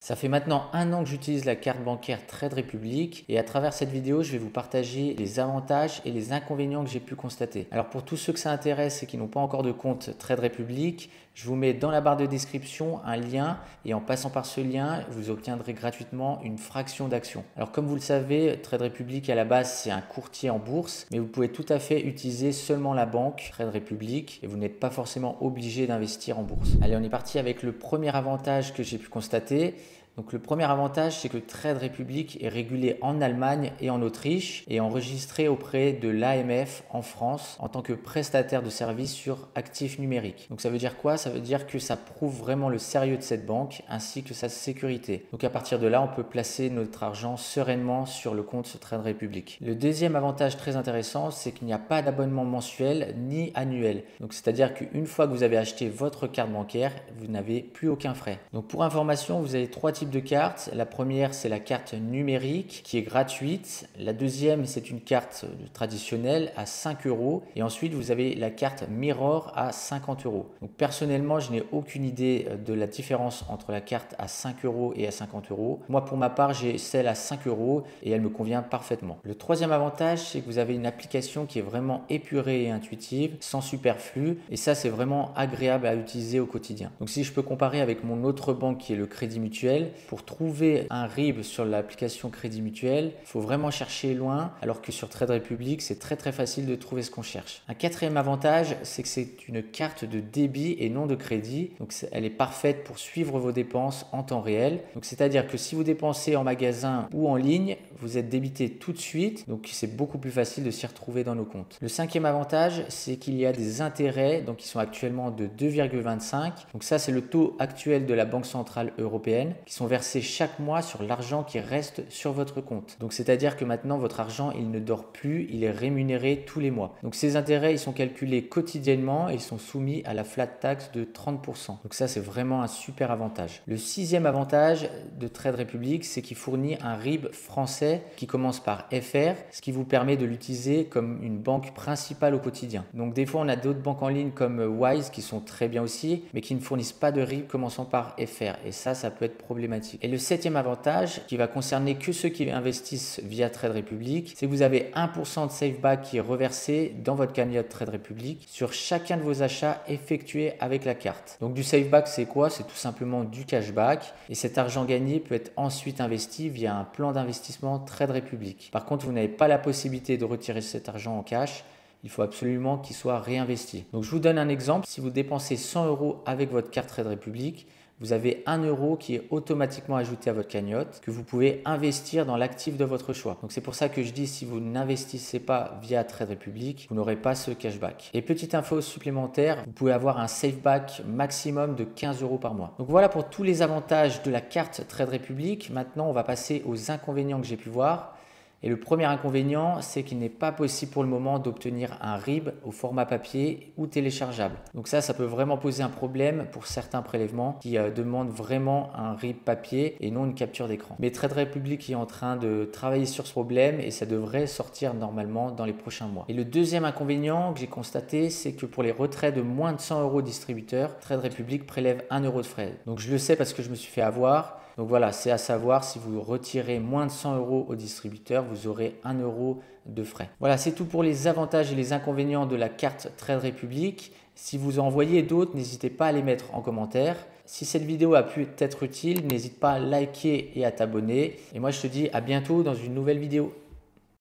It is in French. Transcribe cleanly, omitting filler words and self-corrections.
Ça fait maintenant un an que j'utilise la carte bancaire Trade Republic et à travers cette vidéo, je vais vous partager les avantages et les inconvénients que j'ai pu constater. Alors pour tous ceux que ça intéresse et qui n'ont pas encore de compte Trade Republic, je vous mets dans la barre de description un lien et en passant par ce lien, vous obtiendrez gratuitement une fraction d'action. Alors comme vous le savez, Trade Republic à la base, c'est un courtier en bourse, mais vous pouvez tout à fait utiliser seulement la banque Trade Republic et vous n'êtes pas forcément obligé d'investir en bourse. Allez, on est parti avec le premier avantage que j'ai pu constater. Donc le premier avantage, c'est que Trade Republic est régulé en Allemagne et en Autriche et enregistré auprès de l'AMF en France en tant que prestataire de services sur actifs numériques. Donc ça veut dire quoi? Ça veut dire que ça prouve vraiment le sérieux de cette banque ainsi que sa sécurité. Donc à partir de là, on peut placer notre argent sereinement sur le compte Trade Republic. Le deuxième avantage très intéressant, c'est qu'il n'y a pas d'abonnement mensuel ni annuel. Donc c'est-à-dire qu'une fois que vous avez acheté votre carte bancaire, vous n'avez plus aucun frais. Donc pour information, vous avez trois types de cartes. La première, c'est la carte numérique qui est gratuite. La deuxième, c'est une carte traditionnelle à 5 euros. Et ensuite, vous avez la carte Mirror à 50 euros. Donc personnellement, je n'ai aucune idée de la différence entre la carte à 5 euros et à 50 euros. Moi, pour ma part, j'ai celle à 5 euros et elle me convient parfaitement. Le troisième avantage, c'est que vous avez une application qui est vraiment épurée et intuitive, sans superflu. Et ça, c'est vraiment agréable à utiliser au quotidien. Donc si je peux comparer avec mon autre banque qui est le Crédit Mutuel, pour trouver un RIB sur l'application Crédit Mutuel, il faut vraiment chercher loin, alors que sur Trade Republic, c'est très facile de trouver ce qu'on cherche. Un quatrième avantage, c'est que c'est une carte de débit et non de crédit. Donc elle est parfaite pour suivre vos dépenses en temps réel. Donc c'est-à-dire que si vous dépensez en magasin ou en ligne, vous êtes débité tout de suite. Donc c'est beaucoup plus facile de s'y retrouver dans nos comptes. Le cinquième avantage, c'est qu'il y a des intérêts, donc qui sont actuellement de 2,25. Donc ça, c'est le taux actuel de la Banque Centrale Européenne, qui sont versés chaque mois sur l'argent qui reste sur votre compte. Donc c'est-à-dire que maintenant votre argent il ne dort plus, il est rémunéré tous les mois. Donc ces intérêts ils sont calculés quotidiennement et ils sont soumis à la flat tax de 30%. Donc ça c'est vraiment un super avantage. Le sixième avantage de Trade Republic, c'est qu'il fournit un RIB français qui commence par FR, ce qui vous permet de l'utiliser comme une banque principale au quotidien. Donc des fois on a d'autres banques en ligne comme Wise qui sont très bien aussi, mais qui ne fournissent pas de RIB commençant par FR et ça peut être problématique. Et le septième avantage, qui va concerner que ceux qui investissent via Trade Republic, c'est que vous avez 1% de SafeBack qui est reversé dans votre cagnotte Trade Republic sur chacun de vos achats effectués avec la carte. Donc du SafeBack, c'est quoi? C'est tout simplement du cashback et cet argent gagné peut être ensuite investi via un plan d'investissement Trade Republic. Par contre, vous n'avez pas la possibilité de retirer cet argent en cash. Il faut absolument qu'il soit réinvesti. Donc je vous donne un exemple. Si vous dépensez 100 euros avec votre carte Trade Republic, vous avez 1 euro qui est automatiquement ajouté à votre cagnotte que vous pouvez investir dans l'actif de votre choix. Donc c'est pour ça que je dis si vous n'investissez pas via Trade Republic, vous n'aurez pas ce cashback. Et petite info supplémentaire, vous pouvez avoir un SafeBack maximum de 15 euros par mois. Donc voilà pour tous les avantages de la carte Trade Republic. Maintenant, on va passer aux inconvénients que j'ai pu voir. Et le premier inconvénient, c'est qu'il n'est pas possible pour le moment d'obtenir un RIB au format papier ou téléchargeable. Donc ça peut vraiment poser un problème pour certains prélèvements qui demandent vraiment un RIB papier et non une capture d'écran. Mais Trade Republic est en train de travailler sur ce problème et ça devrait sortir normalement dans les prochains mois. Et le deuxième inconvénient que j'ai constaté, c'est que pour les retraits de moins de 100 euros distributeurs, Trade Republic prélève 1 euro de frais. Donc je le sais parce que je me suis fait avoir. Donc voilà, c'est à savoir, si vous retirez moins de 100 euros au distributeur, vous aurez 1 euro de frais. Voilà, c'est tout pour les avantages et les inconvénients de la carte Trade Republic. Si vous en voyez d'autres, n'hésitez pas à les mettre en commentaire. Si cette vidéo a pu être utile, n'hésite pas à liker et à t'abonner. Et moi, je te dis à bientôt dans une nouvelle vidéo.